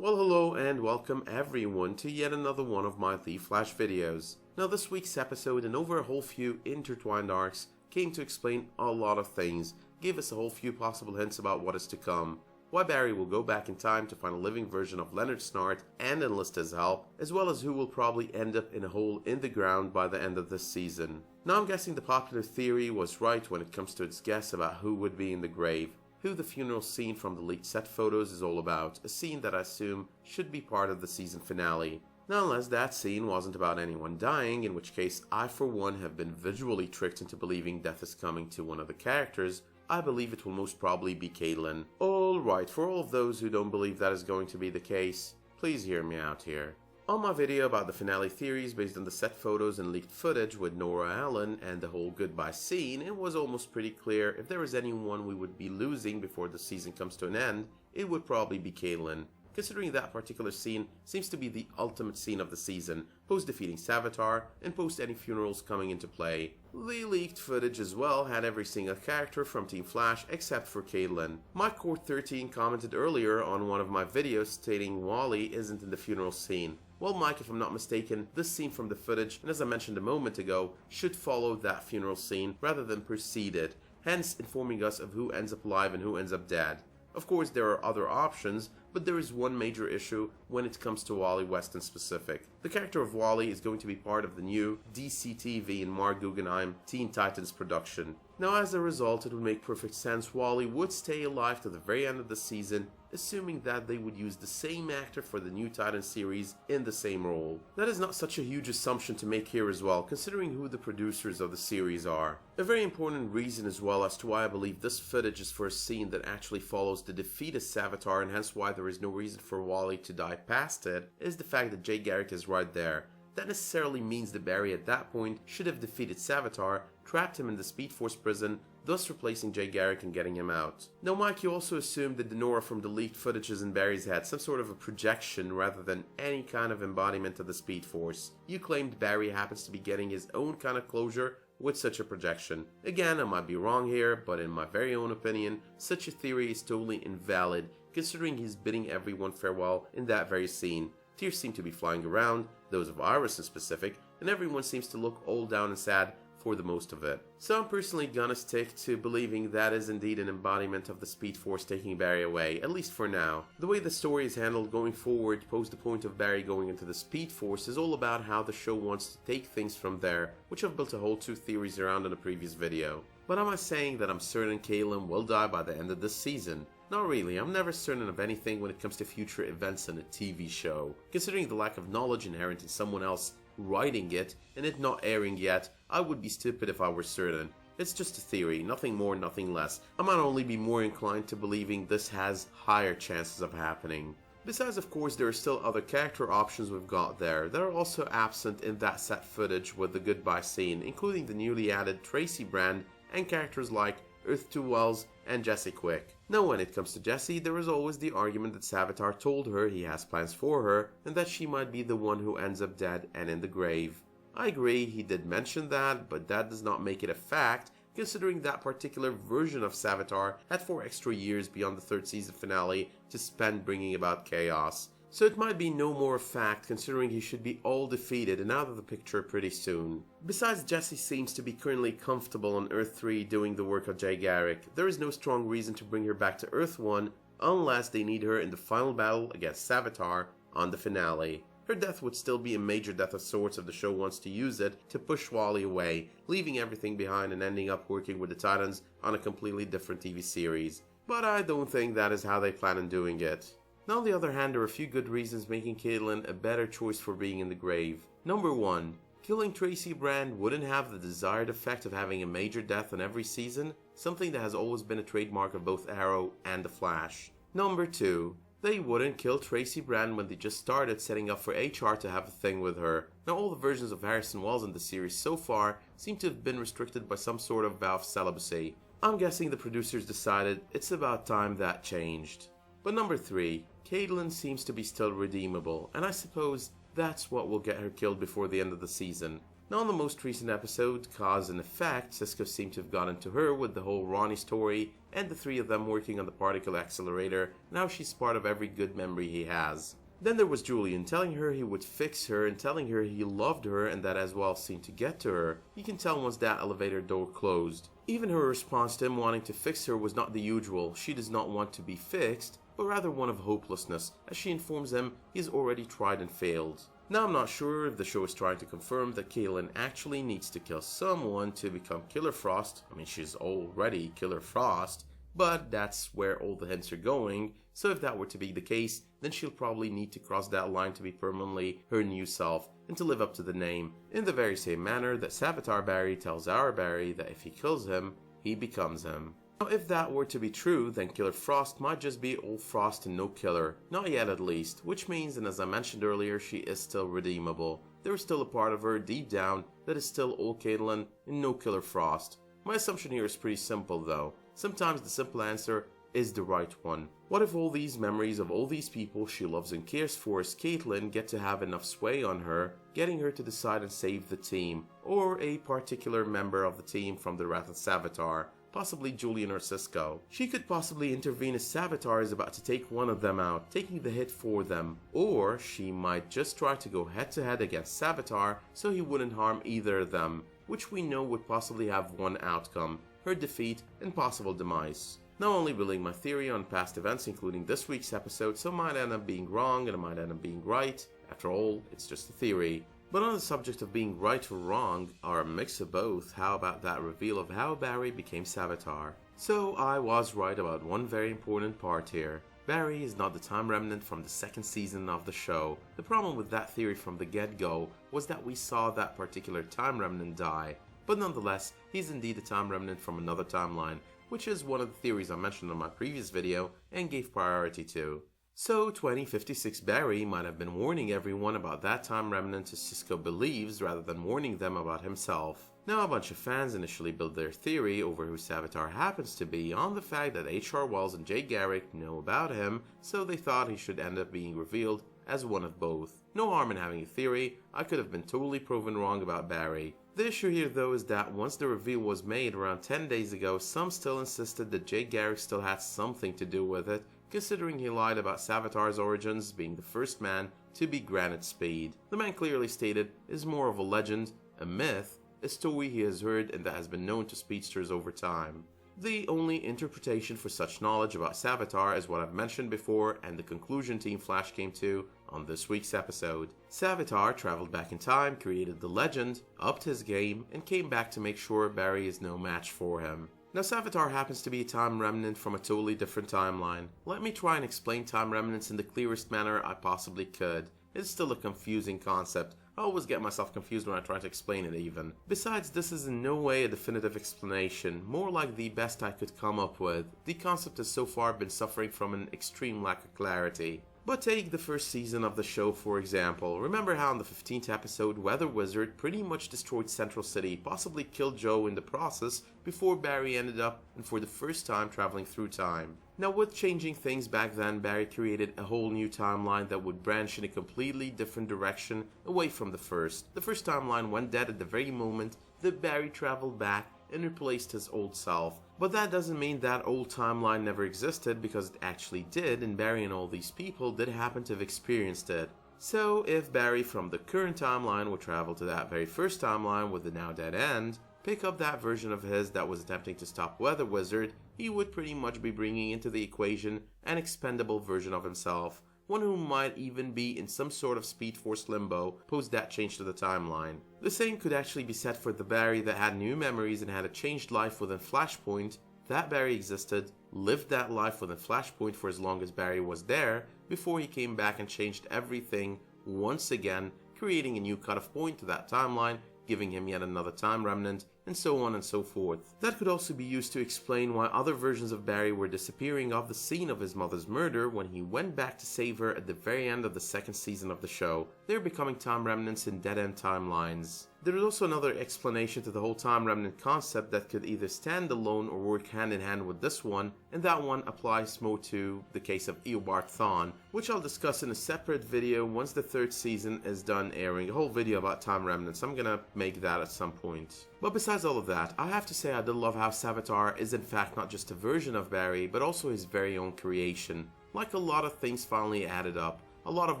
Well, hello and welcome everyone to yet another one of my The Flash videos. Now this week's episode and over a whole few intertwined arcs came to explain a lot of things, gave us a whole few possible hints about what is to come, why Barry will go back in time to find a living version of Leonard Snart and enlist his help, as well as who will probably end up in a hole in the ground by the end of this season. Now I'm guessing the popular theory was right when it comes to its guess about who would be in the grave, who the funeral scene from the leaked set photos is all about, a scene that I assume should be part of the season finale. Now unless that scene wasn't about anyone dying, in which case I for one have been visually tricked into believing death is coming to one of the characters, I believe it will most probably be Caitlin. Alright, for all of those who don't believe that is going to be the case, please hear me out here. On my video about the finale theories based on the set photos and leaked footage with Nora Allen and the whole goodbye scene, it was almost pretty clear if there was anyone we would be losing before the season comes to an end, it would probably be Caitlin. Considering that particular scene seems to be the ultimate scene of the season, post defeating Savitar and post any funerals coming into play. The leaked footage as well had every single character from Team Flash except for Caitlin. MikeCourt13 commented earlier on one of my videos stating Wally isn't in the funeral scene. Well, Mike, if I'm not mistaken, this scene from the footage, and as I mentioned a moment ago, should follow that funeral scene rather than precede it, hence informing us of who ends up alive and who ends up dead. Of course, there are other options, but there is one major issue when it comes to Wally West in specific. The character of Wally is going to be part of the new DCTV and Mark Guggenheim Teen Titans production. Now as a result, it would make perfect sense Wally would stay alive to the very end of the season, assuming that they would use the same actor for the new Titans series in the same role. That is not such a huge assumption to make here as well, considering who the producers of the series are. A very important reason as well as to why I believe this footage is for a scene that actually follows the defeat of Savitar and hence why there is no reason for Wally to die past it, is the fact that Jay Garrick is right there. That necessarily means that Barry at that point should have defeated Savitar, trapped him in the Speed Force prison, thus replacing Jay Garrick and getting him out. Now Mike, you also assumed that the Nora from the leaked footage is in Barry's head, some sort of a projection rather than any kind of embodiment of the Speed Force. You claimed Barry happens to be getting his own kind of closure with such a projection. Again, I might be wrong here, but in my very own opinion, such a theory is totally invalid, considering he's bidding everyone farewell in that very scene. Tears seem to be flying around, those of Iris in specific, and everyone seems to look all down and sad for the most of it. So I'm personally gonna stick to believing that is indeed an embodiment of the Speed Force taking Barry away, at least for now. The way the story is handled going forward post the point of Barry going into the Speed Force is all about how the show wants to take things from there, which I've built a whole two theories around in a previous video. But am I saying that I'm certain Caitlin will die by the end of this season? Not really, I'm never certain of anything when it comes to future events in a TV show. Considering the lack of knowledge inherent in someone else writing it and it not airing yet, I would be stupid if I were certain. It's just a theory, nothing more, nothing less. I might only be more inclined to believing this has higher chances of happening. Besides, of course, there are still other character options we've got there that are also absent in that set footage with the goodbye scene, including the newly added Tracy Brand and characters like Earth 2 Wells and Jesse Quick. Now when it comes to Jessie, there is always the argument that Savitar told her he has plans for her and that she might be the one who ends up dead and in the grave. I agree, he did mention that, but that does not make it a fact, considering that particular version of Savitar had 4 extra years beyond the 3rd season finale to spend bringing about chaos. So it might be no more a fact considering he should be all defeated and out of the picture pretty soon. Besides, Jessie seems to be currently comfortable on Earth 3 doing the work of Jay Garrick. There is no strong reason to bring her back to Earth 1 unless they need her in the final battle against Savitar on the finale. Her death would still be a major death of sorts if the show wants to use it to push Wally away, leaving everything behind and ending up working with the Titans on a completely different TV series. But I don't think that is how they plan on doing it. Now on the other hand, there are a few good reasons making Caitlin a better choice for being in the grave. Number 1. Killing Tracy Brand wouldn't have the desired effect of having a major death in every season, something that has always been a trademark of both Arrow and The Flash. Number 2. They wouldn't kill Tracy Brand when they just started setting up for HR to have a thing with her. Now all the versions of Harrison Wells in the series so far seem to have been restricted by some sort of vow of celibacy. I'm guessing the producers decided it's about time that changed. But number 3, Caitlin seems to be still redeemable, and I suppose that's what will get her killed before the end of the season. Now in the most recent episode, Cause and Effect, Cisco seemed to have gotten to her with the whole Ronnie story and the three of them working on the particle accelerator, and how she's part of every good memory he has. Then there was Julian telling her he would fix her and telling her he loved her and that as well seemed to get to her. You can tell once that elevator door closed. Even her response to him wanting to fix her was not the usual. She does not want to be fixed, but rather one of hopelessness, as she informs him he has already tried and failed. Now I'm not sure if the show is trying to confirm that Caitlin actually needs to kill someone to become Killer Frost. I mean, she's already Killer Frost, but that's where all the hints are going, so if that were to be the case, then she'll probably need to cross that line to be permanently her new self and to live up to the name, in the very same manner that Savitar Barry tells our Barry that if he kills him, he becomes him. Now if that were to be true, then Killer Frost might just be old Frost and no killer, not yet at least, which means, and as I mentioned earlier, she is still redeemable. There is still a part of her deep down that is still old Caitlin and no Killer Frost. My assumption here is pretty simple though. Sometimes the simple answer is the right one. What if all these memories of all these people she loves and cares for as Caitlin get to have enough sway on her, getting her to decide and save the team, or a particular member of the team from the Wrath of Savitar, possibly Julian or Cisco. She could possibly intervene as Savitar is about to take one of them out, taking the hit for them, or she might just try to go head to head against Savitar so he wouldn't harm either of them, which we know would possibly have one outcome, her defeat and possible demise. Not only relaying my theory on past events including this week's episode, so it might end up being wrong and it might end up being right. After all, it's just a theory. But on the subject of being right or wrong, or a mix of both, how about that reveal of how Barry became Savitar? So I was right about one very important part here. Barry is not the Time Remnant from the second season of the show. The problem with that theory from the get-go was that we saw that particular Time Remnant die. But nonetheless, he's indeed a Time Remnant from another timeline, which is one of the theories I mentioned on my previous video and gave priority to. So 2056 Barry might have been warning everyone about that Time Remnant as Cisco believes rather than warning them about himself. Now a bunch of fans initially built their theory over who Savitar happens to be on the fact that H.R. Wells and Jay Garrick know about him, so they thought he should end up being revealed as one of both. No harm in having a theory, I could have been totally proven wrong about Barry. The issue here though is that once the reveal was made around 10 days ago, some still insisted that Jay Garrick still had something to do with it, considering he lied about Savitar's origins being the first man to be granted speed. The man clearly stated is more of a legend, a myth, a story he has heard and that has been known to speedsters over time. The only interpretation for such knowledge about Savitar is what I've mentioned before and the conclusion Team Flash came to on this week's episode. Savitar traveled back in time, created the legend, upped his game, and came back to make sure Barry is no match for him. Now Savitar happens to be a Time Remnant from a totally different timeline. Let me try and explain Time Remnants in the clearest manner I possibly could. It's still a confusing concept. I always get myself confused when I try to explain it even. Besides, this is in no way a definitive explanation, more like the best I could come up with. The concept has so far been suffering from an extreme lack of clarity. But take the first season of the show for example. Remember how in the 15th episode Weather Wizard pretty much destroyed Central City, possibly killed Joe in the process before Barry ended up and for the first time traveling through time. Now with changing things back then, Barry created a whole new timeline that would branch in a completely different direction away from the first. The first timeline went dead at the very moment that Barry traveled back and replaced his old self. But that doesn't mean that old timeline never existed, because it actually did, and Barry and all these people did happen to have experienced it. So if Barry from the current timeline would travel to that very first timeline with the now dead end, pick up that version of his that was attempting to stop Weather Wizard, he would pretty much be bringing into the equation an expendable version of himself, one who might even be in some sort of Speed Force limbo post that change to the timeline. The same could actually be said for the Barry that had new memories and had a changed life within Flashpoint. That Barry existed, lived that life within Flashpoint for as long as Barry was there, before he came back and changed everything once again, creating a new cut-off point to that timeline, giving him yet another Time Remnant, and so on and so forth. That could also be used to explain why other versions of Barry were disappearing off the scene of his mother's murder when he went back to save her at the very end of the second season of the show. They're becoming Time Remnants in dead-end timelines. There is also another explanation to the whole time remnant concept that could either stand alone or work hand in hand with this one, and that one applies more to the case of Eobard Thawne, which I'll discuss in a separate video once the 3rd season is done airing. A whole video about time remnants, I'm gonna make that at some point. But besides all of that, I have to say I did love how Savitar is in fact not just a version of Barry, but also his very own creation. Like a lot of things finally added up. A lot of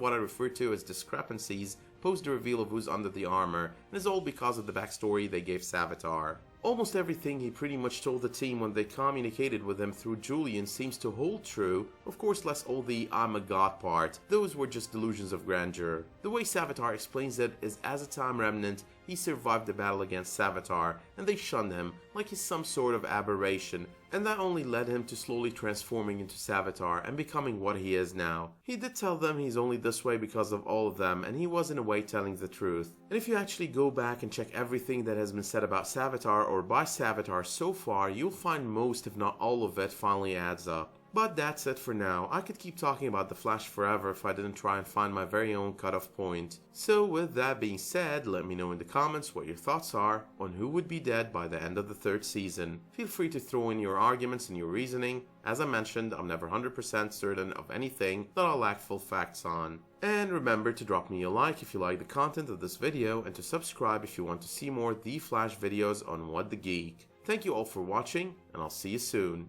what I refer to as discrepancies post the reveal of who's under the armor, and is all because of the backstory they gave Savitar. Almost everything he pretty much told the team when they communicated with him through Julian seems to hold true, of course less all the I'm a god part, those were just delusions of grandeur. The way Savitar explains it is as a time remnant, he survived the battle against Savitar, and they shunned him like he's some sort of aberration, and that only led him to slowly transforming into Savitar and becoming what he is now. He did tell them he's only this way because of all of them, and he was in a way telling the truth. And if you actually go back and check everything that has been said about Savitar or by Savitar so far, you'll find most if not all of it finally adds up. But that's it for now. I could keep talking about The Flash forever if I didn't try and find my very own cutoff point. So with that being said, let me know in the comments what your thoughts are on who would be dead by the end of the 3rd season. Feel free to throw in your arguments and your reasoning. As I mentioned, I'm never 100% certain of anything that I'll lack full facts on. And remember to drop me a like if you like the content of this video, and to subscribe if you want to see more The Flash videos on What the Geek. Thank you all for watching, and I'll see you soon.